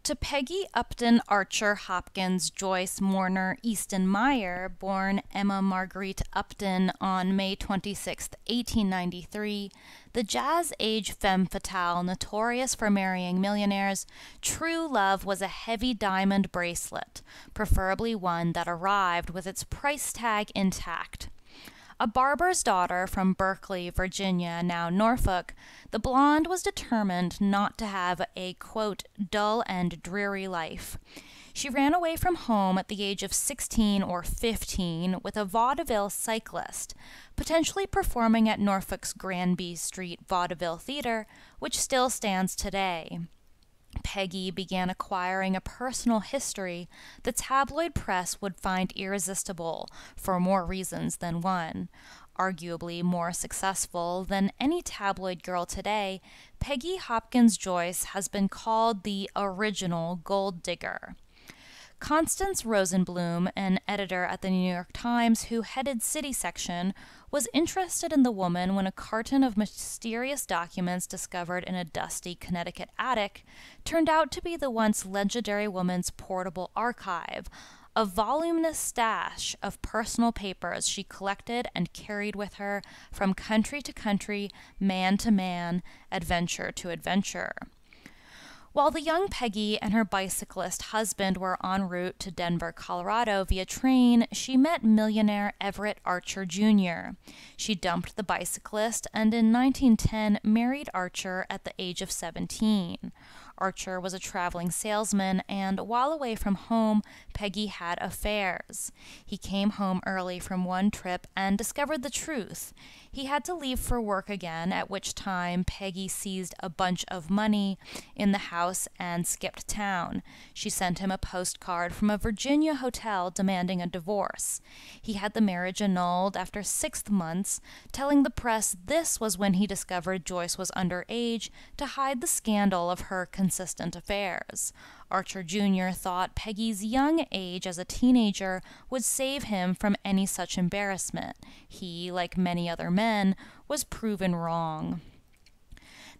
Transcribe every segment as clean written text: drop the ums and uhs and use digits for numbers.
To Peggy Upton Archer Hopkins Joyce Morner Easton Meyer, born Emma Marguerite Upton on May 26, 1893, the jazz-age femme fatale notorious for marrying millionaires, true love was a heavy diamond bracelet, preferably one that arrived with its price tag intact. A barber's daughter from Berkeley, Virginia, now Norfolk, the blonde was determined not to have a, quote, dull and dreary life. She ran away from home at the age of 16 or 15 with a vaudeville cyclist, potentially performing at Norfolk's Granby Street Vaudeville Theater, which still stands today. Peggy began acquiring a personal history the tabloid press would find irresistible for more reasons than one. Arguably more successful than any tabloid girl today, Peggy Hopkins Joyce has been called the original gold digger. Constance Rosenblum, an editor at the New York Times who headed City section, was interested in the woman when a carton of mysterious documents discovered in a dusty Connecticut attic turned out to be the once legendary woman's portable archive, a voluminous stash of personal papers she collected and carried with her from country to country, man to man, adventure to adventure. While the young Peggy and her bicyclist husband were en route to Denver, Colorado via train, she met millionaire Everett Archer Jr. She dumped the bicyclist and in 1910 married Archer at the age of 17. Archer was a traveling salesman, and while away from home, Peggy had affairs. He came home early from one trip and discovered the truth. He had to leave for work again, at which time Peggy seized a bunch of money in the house and skipped town. She sent him a postcard from a Virginia hotel demanding a divorce. He had the marriage annulled after 6 months, telling the press this was when he discovered Joyce was underage to hide the scandal of her consistent affairs. Archer Jr. thought Peggy's young age as a teenager would save him from any such embarrassment. He, like many other men, was proven wrong.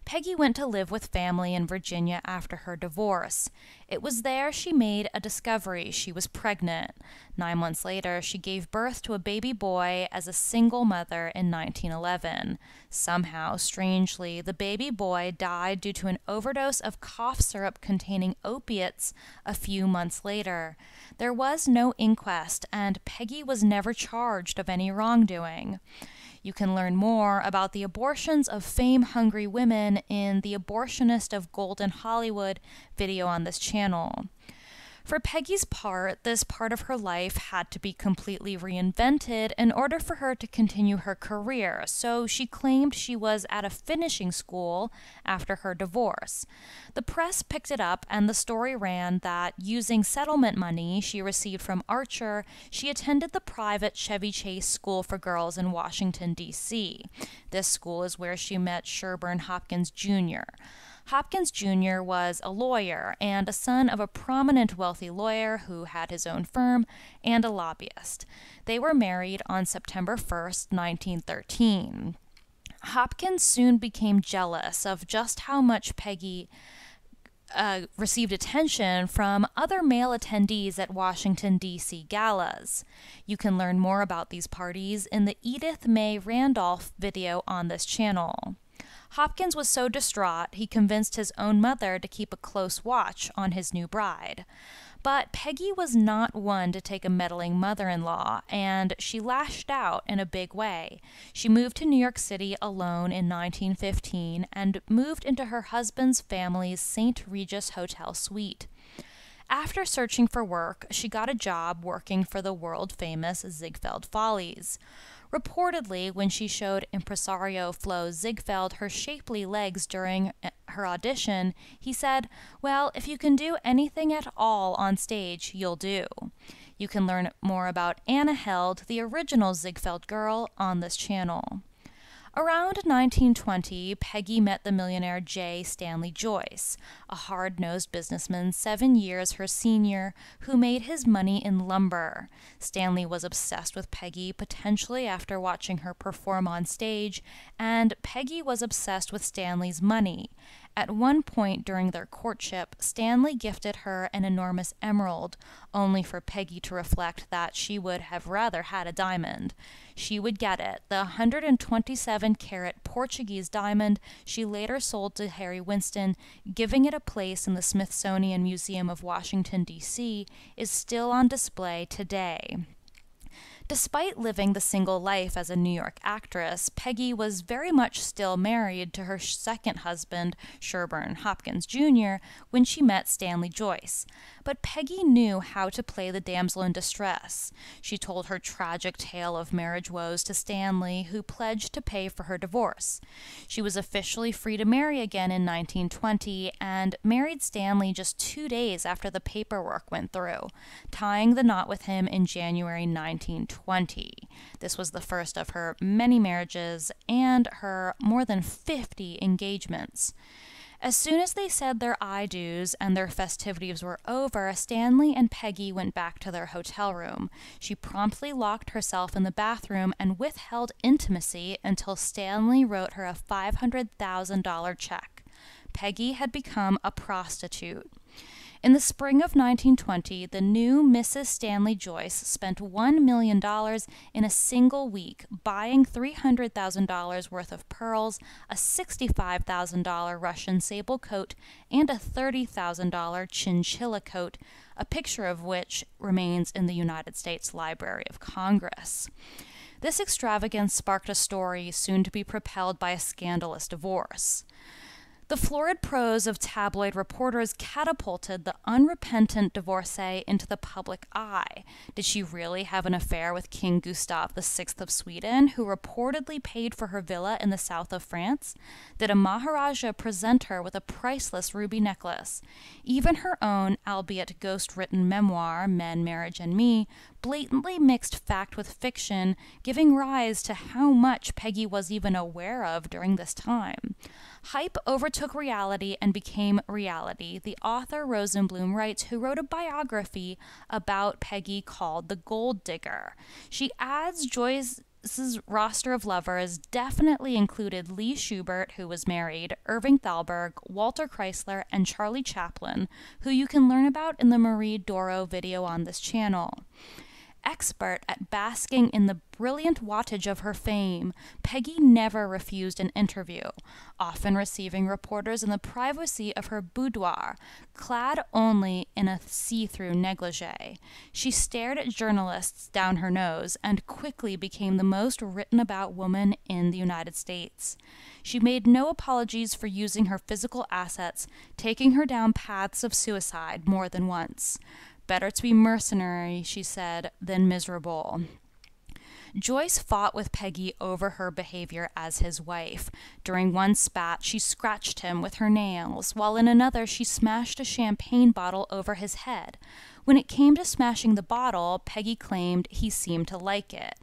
Peggy went to live with family in Virginia after her divorce. It was there she made a discovery: she was pregnant. 9 months later, she gave birth to a baby boy as a single mother in 1911. Somehow, strangely, the baby boy died due to an overdose of cough syrup containing opiates a few months later. There was no inquest, and Peggy was never charged of any wrongdoing. You can learn more about the abortions of fame-hungry women in the Abortionist of Golden Hollywood video on this channel. For Peggy's part, this part of her life had to be completely reinvented in order for her to continue her career, so she claimed she was at a finishing school after her divorce. The press picked it up, and the story ran that, using settlement money she received from Archer, she attended the private Chevy Chase School for Girls in Washington, D.C. This school is where she met Sherburne Hopkins Jr. Hopkins Jr. was a lawyer and a son of a prominent wealthy lawyer who had his own firm and a lobbyist. They were married on September 1st, 1913. Hopkins soon became jealous of just how much Peggy received attention from other male attendees at Washington, D.C. galas. You can learn more about these parties in the Edith May Randolph video on this channel. Hopkins was so distraught he convinced his own mother to keep a close watch on his new bride. But Peggy was not one to take a meddling mother-in-law, and she lashed out in a big way. She moved to New York City alone in 1915 and moved into her husband's family's St. Regis Hotel suite. After searching for work, she got a job working for the world-famous Ziegfeld Follies. Reportedly, when she showed impresario Flo Ziegfeld her shapely legs during her audition, he said, "Well, if you can do anything at all on stage, you'll do." You can learn more about Anna Held, the original Ziegfeld girl, on this channel. Around 1920, Peggy met the millionaire J. Stanley Joyce, a hard-nosed businessman 7 years her senior who made his money in lumber. Stanley was obsessed with Peggy, potentially after watching her perform on stage, and Peggy was obsessed with Stanley's money. At one point during their courtship, Stanley gifted her an enormous emerald, only for Peggy to reflect that she would have rather had a diamond. She would get it, the 127-carat Portuguese diamond she later sold to Harry Winston, giving it a place in the Smithsonian Museum of Washington, D.C., is still on display today. Despite living the single life as a New York actress, Peggy was very much still married to her second husband, Sherburne Hopkins Jr., when she met Stanley Joyce. But Peggy knew how to play the damsel in distress. She told her tragic tale of marriage woes to Stanley, who pledged to pay for her divorce. She was officially free to marry again in 1920 and married Stanley just 2 days after the paperwork went through, tying the knot with him in January 1920. This was the first of her many marriages and her more than 50 engagements. As soon as they said their I-do's and their festivities were over, Stanley and Peggy went back to their hotel room. She promptly locked herself in the bathroom and withheld intimacy until Stanley wrote her a $500,000 check. Peggy had become a prostitute. In the spring of 1920, the new Mrs. Stanley Joyce spent $1 million in a single week buying $300,000 worth of pearls, a $65,000 Russian sable coat, and a $30,000 chinchilla coat, a picture of which remains in the United States Library of Congress. This extravagance sparked a story soon to be propelled by a scandalous divorce. The florid prose of tabloid reporters catapulted the unrepentant divorcee into the public eye. Did she really have an affair with King Gustav VI of Sweden, who reportedly paid for her villa in the south of France? Did a Maharaja present her with a priceless ruby necklace? Even her own, albeit ghost-written memoir, Men, Marriage, and Me, blatantly mixed fact with fiction, giving rise to how much Peggy was even aware of during this time. Hype overtook reality and became reality. The author Rosenblum writes, who wrote a biography about Peggy called The Gold Digger. She adds Joyce's roster of lovers definitely included Lee Schubert, who was married, Irving Thalberg, Walter Chrysler, and Charlie Chaplin, who you can learn about in the Marie Doro video on this channel. Expert at basking in the brilliant wattage of her fame, Peggy never refused an interview, often receiving reporters in the privacy of her boudoir, clad only in a see-through negligee. She stared at journalists down her nose and quickly became the most written-about woman in the United States. She made no apologies for using her physical assets, taking her down paths of suicide more than once. Better to be mercenary, she said, than miserable. Joyce fought with Peggy over her behavior as his wife. During one spat, she scratched him with her nails, while in another she smashed a champagne bottle over his head. When it came to smashing the bottle, Peggy claimed he seemed to like it.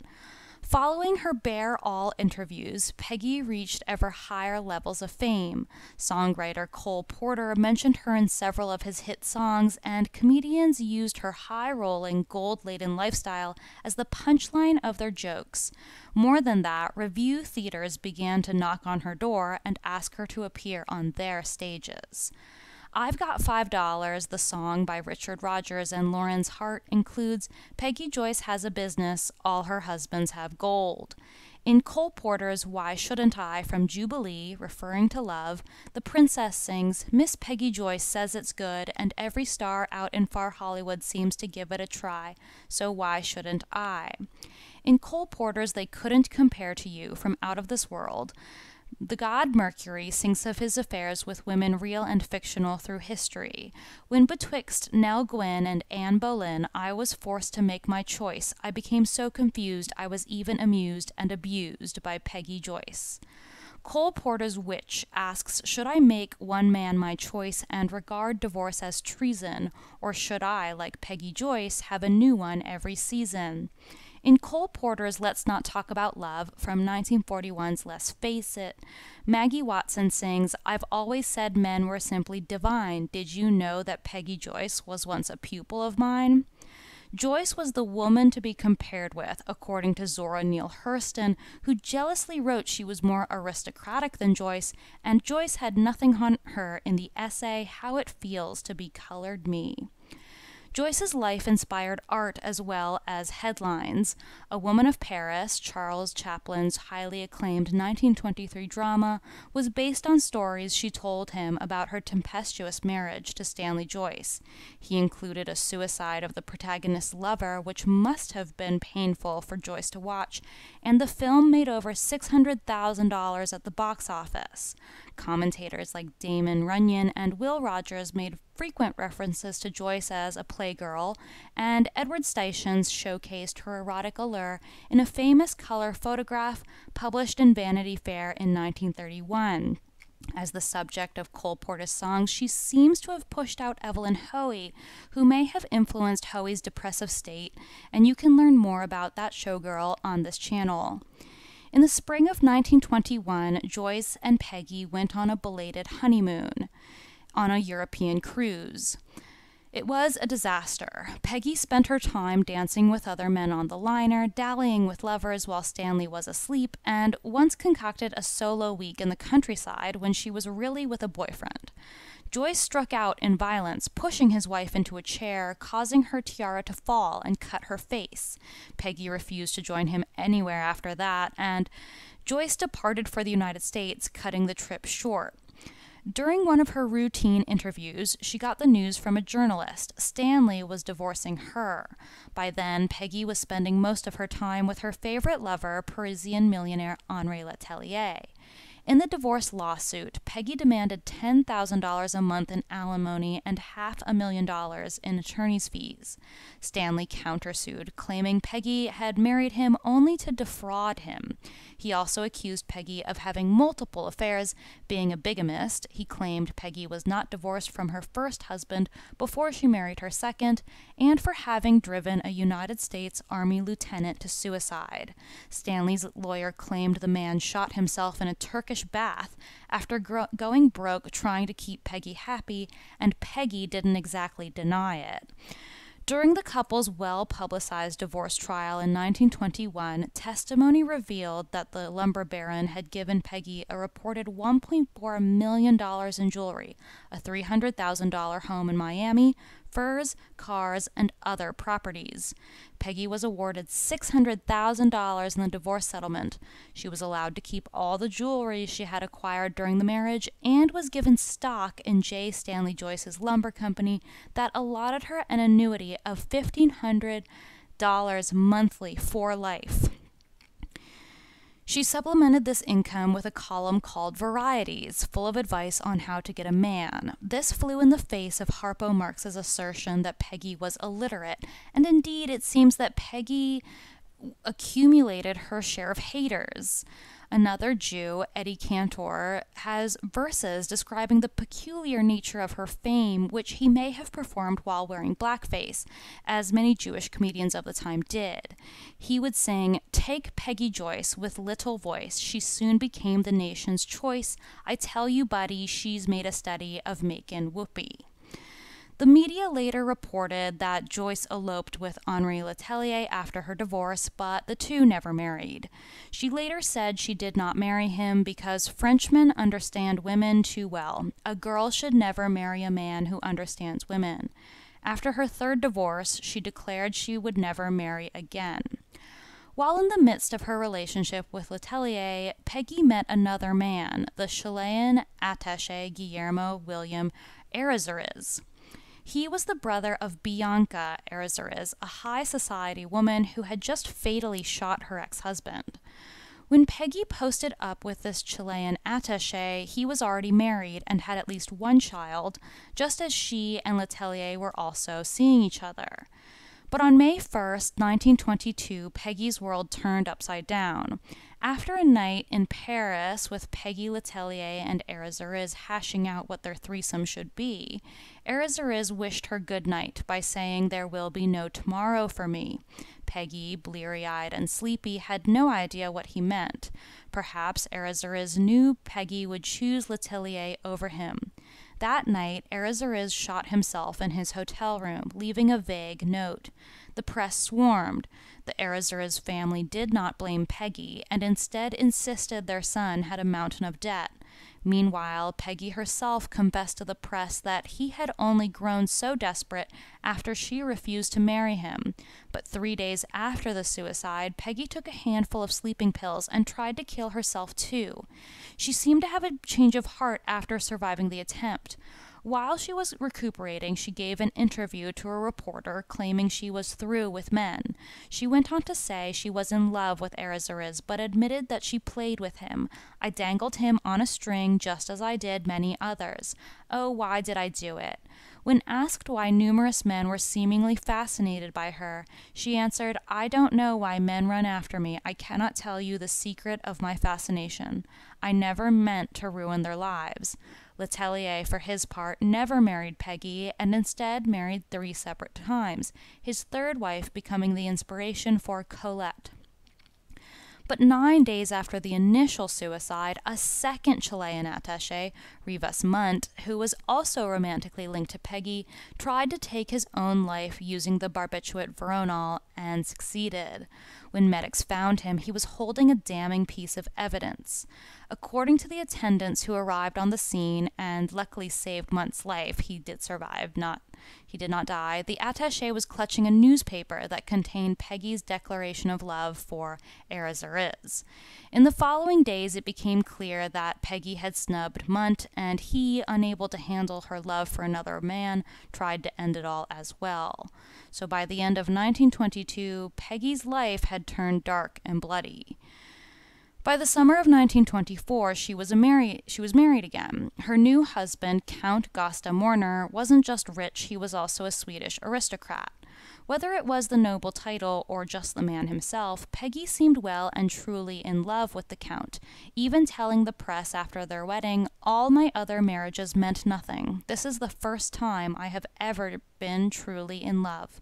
Following her Bear All interviews, Peggy reached ever higher levels of fame. Songwriter Cole Porter mentioned her in several of his hit songs, and comedians used her high-rolling, gold-laden lifestyle as the punchline of their jokes. More than that, revue theaters began to knock on her door and ask her to appear on their stages. I've Got $5, the song by Richard Rodgers and Lawrence Hart, includes Peggy Joyce has a business, all her husbands have gold. In Cole Porter's Why Shouldn't I from Jubilee, referring to love, the princess sings, Miss Peggy Joyce says it's good, and every star out in far Hollywood seems to give it a try, so why shouldn't I? In Cole Porter's They Couldn't Compare to You from Out of This World, the god Mercury sings of his affairs with women real and fictional through history. When betwixt Nell Gwynn and Anne Boleyn I was forced to make my choice, I became so confused I was even amused and abused by Peggy Joyce. Cole Porter's Witch asks, should I make one man my choice and regard divorce as treason, or should I, like Peggy Joyce, have a new one every season? In Cole Porter's Let's Not Talk About Love from 1941's Let's Face It, Maggie Watson sings, I've always said men were simply divine. Did you know that Peggy Joyce was once a pupil of mine? Joyce was the woman to be compared with, according to Zora Neale Hurston, who jealously wrote she was more aristocratic than Joyce, and Joyce had nothing on her in the essay How It Feels to Be Colored Me. Joyce's life inspired art as well as headlines. A Woman of Paris, Charles Chaplin's highly acclaimed 1923 drama, was based on stories she told him about her tempestuous marriage to Stanley Joyce. He included a suicide of the protagonist's lover, which must have been painful for Joyce to watch, and the film made over $600,000 at the box office. Commentators like Damon Runyon and Will Rogers made frequent references to Joyce as a playgirl, and Edward Steichens showcased her erotic allure in a famous color photograph published in Vanity Fair in 1931. As the subject of Cole Porter's songs, she seems to have pushed out Evelyn Hoey, who may have influenced Hoey's depressive state, and you can learn more about that showgirl on this channel. In the spring of 1921, Joyce and Peggy went on a belated honeymoon on a European cruise. It was a disaster. Peggy spent her time dancing with other men on the liner, dallying with lovers while Stanley was asleep, and once concocted a solo week in the countryside when she was really with a boyfriend. Joyce struck out in violence, pushing his wife into a chair, causing her tiara to fall and cut her face. Peggy refused to join him anywhere after that, and Joyce departed for the United States, cutting the trip short. During one of her routine interviews, she got the news from a journalist. Stanley was divorcing her. By then, Peggy was spending most of her time with her favorite lover, Parisian millionaire Henri Letellier. In the divorce lawsuit, Peggy demanded $10,000 a month in alimony and $500,000 in attorney's fees. Stanley countersued, claiming Peggy had married him only to defraud him. He also accused Peggy of having multiple affairs. Being a bigamist, he claimed Peggy was not divorced from her first husband before she married her second, and for having driven a United States Army lieutenant to suicide. Stanley's lawyer claimed the man shot himself in a Turkish bath after going broke trying to keep Peggy happy, and Peggy didn't exactly deny it. During the couple's well-publicized divorce trial in 1921, testimony revealed that the lumber baron had given Peggy a reported $1.4 million in jewelry, a $300,000 home in Miami, furs, cars, and other properties. Peggy was awarded $600,000 in the divorce settlement. She was allowed to keep all the jewelry she had acquired during the marriage and was given stock in J. Stanley Joyce's lumber company that allotted her an annuity of $1,500 monthly for life. She supplemented this income with a column called Varieties, full of advice on how to get a man. This flew in the face of Harpo Marx's assertion that Peggy was illiterate, and indeed it seems that Peggy accumulated her share of haters. Another Jew, Eddie Cantor, has verses describing the peculiar nature of her fame, which he may have performed while wearing blackface, as many Jewish comedians of the time did. He would sing, "Take Peggy Joyce with little voice, she soon became the nation's choice. I tell you, buddy, she's made a study of makin' whoopee." The media later reported that Joyce eloped with Henri Letellier after her divorce, but the two never married. She later said she did not marry him because Frenchmen understand women too well. A girl should never marry a man who understands women. After her third divorce, she declared she would never marry again. While in the midst of her relationship with Letellier, Peggy met another man, the Chilean attaché Guillermo William Errázuriz. He was the brother of Bianca Errázuriz, a high society woman who had just fatally shot her ex-husband. When Peggy posted up with this Chilean attaché, he was already married and had at least one child, just as she and Letellier were also seeing each other. But on May 1st, 1922, Peggy's world turned upside down. After a night in Paris with Peggy, Letellier, and Errázuriz hashing out what their threesome should be, Errázuriz wished her good night by saying, "There will be no tomorrow for me." Peggy, bleary-eyed and sleepy, had no idea what he meant. Perhaps Errázuriz knew Peggy would choose Letellier over him. That night, Errezuriz shot himself in his hotel room, leaving a vague note. The press swarmed. The Errezuriz family did not blame Peggy, and instead insisted their son had a mountain of debt. Meanwhile, Peggy herself confessed to the press that he had only grown so desperate after she refused to marry him. But 3 days after the suicide, Peggy took a handful of sleeping pills and tried to kill herself too. She seemed to have a change of heart after surviving the attempt. While she was recuperating, she gave an interview to a reporter claiming she was through with men. She went on to say she was in love with Errezuriz, but admitted that she played with him. I dangled him on a string just as I did many others. Oh, why did I do it? When asked why numerous men were seemingly fascinated by her, she answered, I don't know why men run after me. I cannot tell you the secret of my fascination. I never meant to ruin their lives. Letellier, for his part, never married Peggy, and instead married 3 separate times, his third wife becoming the inspiration for Colette. But 9 days after the initial suicide, a second Chilean attaché, Rivas Munt, who was also romantically linked to Peggy, tried to take his own life using the barbiturate Veronal and succeeded. When medics found him, he was holding a damning piece of evidence. According to the attendants who arrived on the scene and luckily saved Munt's life, he did survive, he did not die, the attaché was clutching a newspaper that contained Peggy's declaration of love for Errezuriz. In the following days, it became clear that Peggy had snubbed Munt, and he, unable to handle her love for another man, tried to end it all as well. So by the end of 1922, Peggy's life had turned dark and bloody. By the summer of 1924, she was married again. Her new husband, Count Gösta Morner, wasn't just rich, he was also a Swedish aristocrat. Whether it was the noble title or just the man himself, Peggy seemed well and truly in love with the Count, even telling the press after their wedding, all my other marriages meant nothing. This is the first time I have ever been truly in love.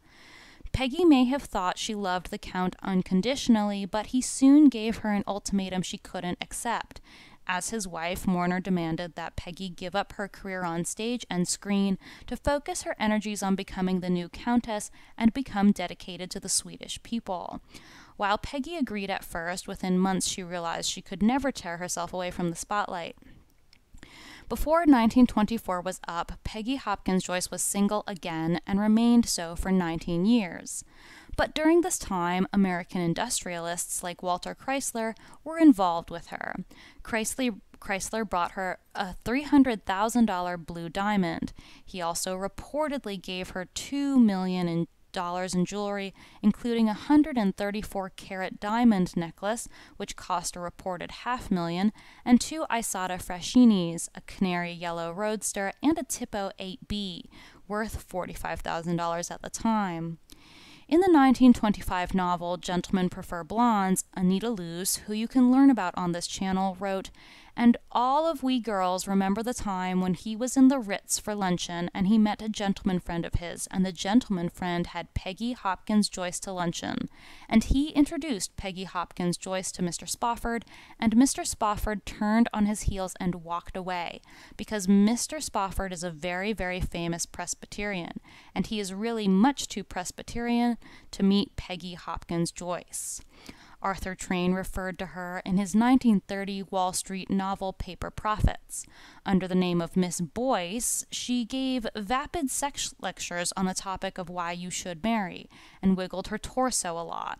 Peggy may have thought she loved the Count unconditionally, but he soon gave her an ultimatum she couldn't accept. As his wife, Morner demanded that Peggy give up her career on stage and screen to focus her energies on becoming the new Countess and become dedicated to the Swedish people. While Peggy agreed at first, within months she realized she could never tear herself away from the spotlight. Before 1924 was up, Peggy Hopkins Joyce was single again and remained so for 19 years. But during this time, American industrialists like Walter Chrysler were involved with her. Chrysler brought her a $300,000 blue diamond. He also reportedly gave her $2 million in jewelry, including a 134-carat diamond necklace, which cost a reported $500,000, and 2 Isotta Frascinis, a canary yellow roadster, and a Tipo 8B, worth $45,000 at the time. In the 1925 novel Gentlemen Prefer Blondes, Anita Loos, who you can learn about on this channel, wrote, "And all of we girls remember the time when he was in the Ritz for luncheon and he met a gentleman friend of his, and the gentleman friend had Peggy Hopkins Joyce to luncheon. And he introduced Peggy Hopkins Joyce to Mr. Spofford, and Mr. Spofford turned on his heels and walked away, because Mr. Spofford is a very, very famous Presbyterian, and he is really much too Presbyterian to meet Peggy Hopkins Joyce." Arthur Train referred to her in his 1930 Wall Street novel Paper Profits. Under the name of Miss Boyce, she gave vapid sex lectures on the topic of why you should marry, and wiggled her torso a lot.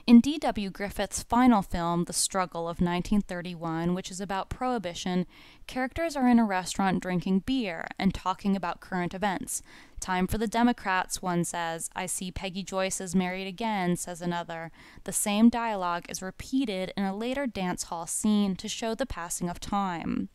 In D.W. Griffith's final film, The Struggle of 1931, which is about Prohibition, characters are in a restaurant drinking beer and talking about current events. "Time for the Democrats," one says. "I see Peggy Joyce is married again," says another. The same dialogue is repeated in a later dance hall scene to show the passing of time.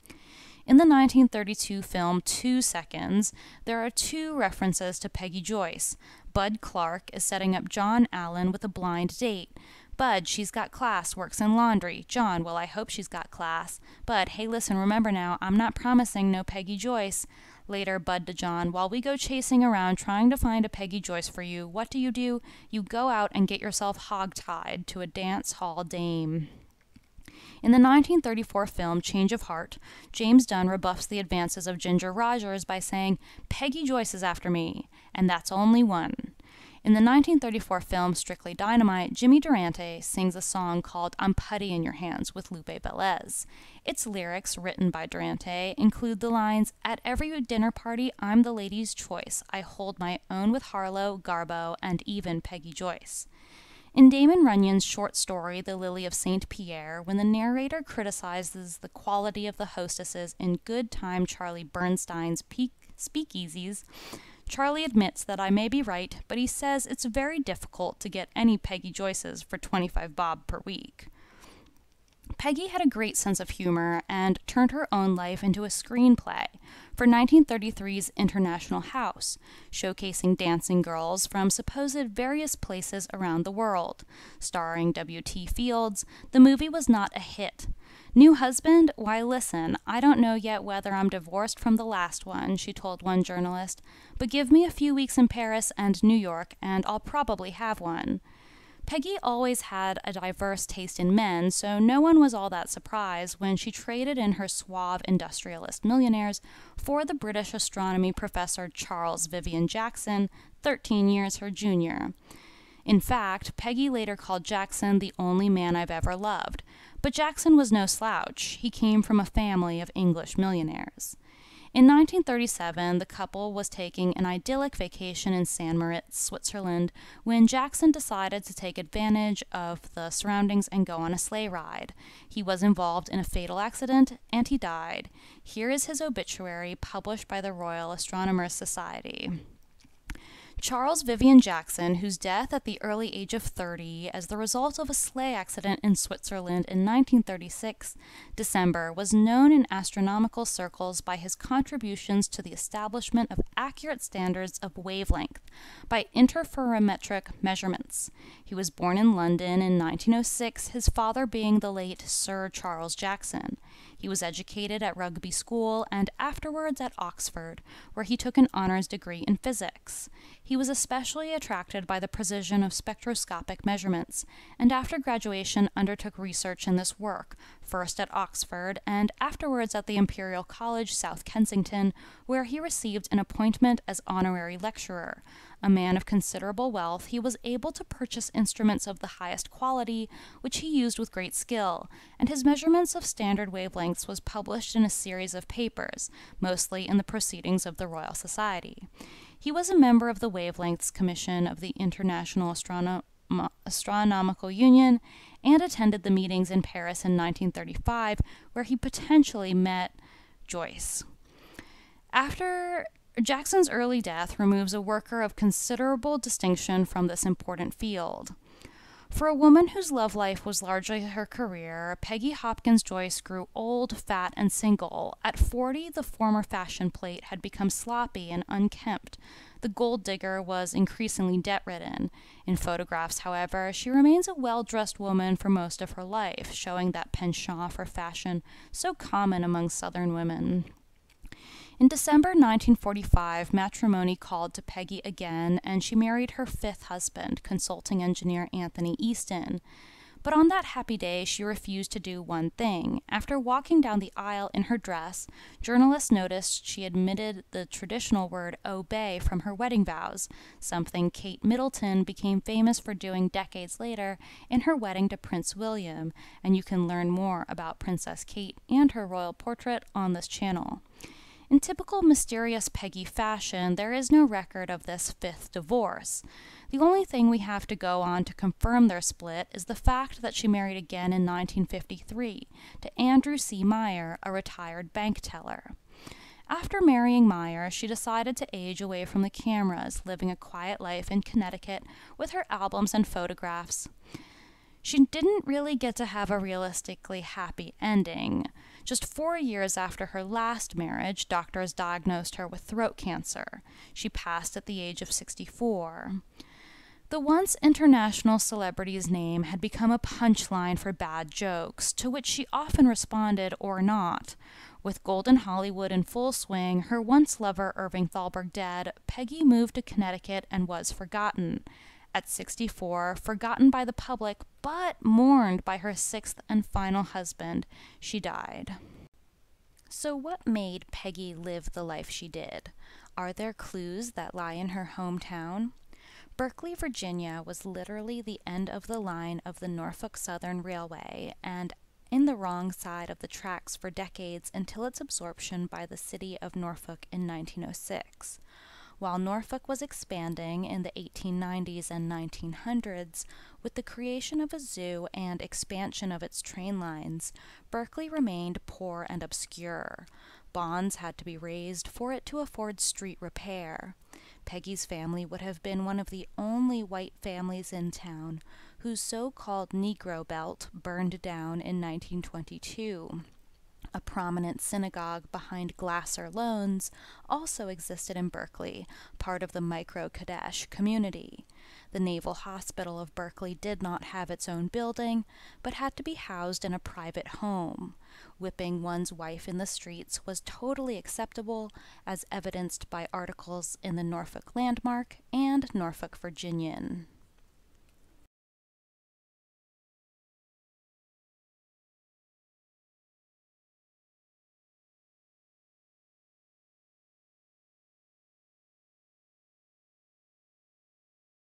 In the 1932 film 2 Seconds, there are 2 references to Peggy Joyce. Bud Clark is setting up John Allen with a blind date. "Bud, she's got class, works in laundry." "John, well, I hope she's got class." "Bud, hey, listen, remember now, I'm not promising no Peggy Joyce." Later, Bud to John, "While we go chasing around trying to find a Peggy Joyce for you, what do? You go out and get yourself hog-tied to a dance hall dame." In the 1934 film Change of Heart, James Dunn rebuffs the advances of Ginger Rogers by saying, "Peggy Joyce is after me, and that's only one." In the 1934 film Strictly Dynamite, Jimmy Durante sings a song called "I'm Putty in Your Hands" with Lupe Velez. Its lyrics, written by Durante, include the lines, "At every dinner party, I'm the lady's choice. I hold my own with Harlow, Garbo, and even Peggy Joyce." In Damon Runyon's short story, The Lily of St. Pierre, when the narrator criticizes the quality of the hostesses in Good Time Charlie Bernstein's speakeasies, Charlie admits that I may be right, but he says it's very difficult to get any Peggy Joyces for 25 bob per week. Peggy had a great sense of humor and turned her own life into a screenplay for 1933's International House, showcasing dancing girls from supposed various places around the world. Starring W.T. Fields, the movie was not a hit. "New husband? Why, listen, I don't know yet whether I'm divorced from the last one," she told one journalist, "but give me a few weeks in Paris and New York, and I'll probably have one." Peggy always had a diverse taste in men, so no one was all that surprised when she traded in her suave industrialist millionaires for the British astronomy professor Charles Vivian Jackson, 13 years her junior. In fact, Peggy later called Jackson the only man I've ever loved. But Jackson was no slouch. He came from a family of English millionaires. In 1937, the couple was taking an idyllic vacation in St. Moritz, Switzerland, when Jackson decided to take advantage of the surroundings and go on a sleigh ride. He was involved in a fatal accident, and he died. Here is his obituary, published by the Royal Astronomers Society. Charles Vivian Jackson, whose death at the early age of 30 as the result of a sleigh accident in Switzerland in 1936 December, was known in astronomical circles by his contributions to the establishment of accurate standards of wavelength by interferometric measurements. He was born in London in 1906, his father being the late Sir Charles Jackson. He was educated at Rugby School and afterwards at Oxford, where he took an honors degree in physics. He was especially attracted by the precision of spectroscopic measurements, and after graduation undertook research in this work, first at Oxford and afterwards at the Imperial College, South Kensington, where he received an appointment as honorary lecturer. A man of considerable wealth, he was able to purchase instruments of the highest quality, which he used with great skill, and his measurements of standard wavelengths was published in a series of papers, mostly in the Proceedings of the Royal Society. He was a member of the Wavelengths Commission of the International Astronomical Union and attended the meetings in Paris in 1935, where he potentially met Joyce. After Jackson's early death removes a worker of considerable distinction from this important field. For a woman whose love life was largely her career, Peggy Hopkins Joyce grew old, fat, and single. At 40, the former fashion plate had become sloppy and unkempt. The gold digger was increasingly debt-ridden. In photographs, however, she remains a well-dressed woman for most of her life, showing that penchant for fashion so common among Southern women. In December 1945, matrimony called to Peggy again, and she married her fifth husband, consulting engineer Anthony Easton. But on that happy day, she refused to do one thing. After walking down the aisle in her dress, journalists noticed she omitted the traditional word obey from her wedding vows, something Kate Middleton became famous for doing decades later in her wedding to Prince William, and you can learn more about Princess Kate and her royal portrait on this channel. In typical mysterious Peggy fashion, there is no record of this fifth divorce. The only thing we have to go on to confirm their split is the fact that she married again in 1953 to Andrew C. Meyer, a retired bank teller. After marrying Meyer, she decided to age away from the cameras, living a quiet life in Connecticut with her albums and photographs. She didn't really get to have a realistically happy ending. Just 4 years after her last marriage, doctors diagnosed her with throat cancer. She passed at the age of 64. The once international celebrity's name had become a punchline for bad jokes, to which she often responded or not. With Golden Hollywood in full swing, her once lover Irving Thalberg dead, Peggy moved to Connecticut and was forgotten. At 64, forgotten by the public, but mourned by her sixth and final husband, she died. So what made Peggy live the life she did? Are there clues that lie in her hometown? Berkeley, Virginia was literally the end of the line of the Norfolk Southern Railway and in the wrong side of the tracks for decades until its absorption by the city of Norfolk in 1906. While Norfolk was expanding in the 1890s and 1900s, with the creation of a zoo and expansion of its train lines, Berkeley remained poor and obscure. Bonds had to be raised for it to afford street repair. Peggy's family would have been one of the only white families in town whose so-called Negro Belt burned down in 1922. A prominent synagogue behind Glasser Loans also existed in Berkeley, part of the Micro-Kadesh community. The Naval Hospital of Berkeley did not have its own building, but had to be housed in a private home. Whipping one's wife in the streets was totally acceptable, as evidenced by articles in the Norfolk Landmark and Norfolk Virginian.